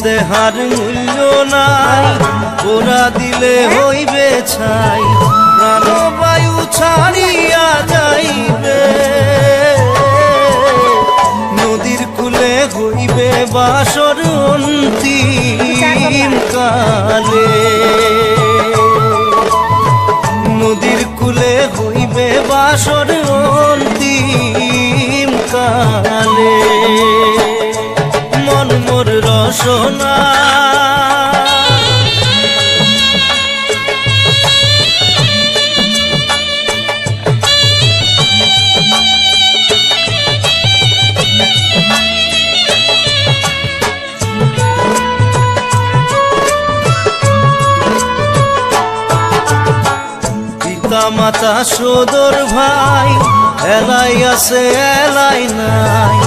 দেহার মূল্য নাই, ওরা দিলে হইবে ছাই, প্রাণবায়ু ছাড়িয়া যাইবে। নদীর কূলে হইবে বাসর অন্তিম কালে, নদীর কূলে হইবে বাসর অন্তিম কালে। মন মোর রসনা পিতা মাতা সদর ভাই, এলাই আছে এলাই নাই,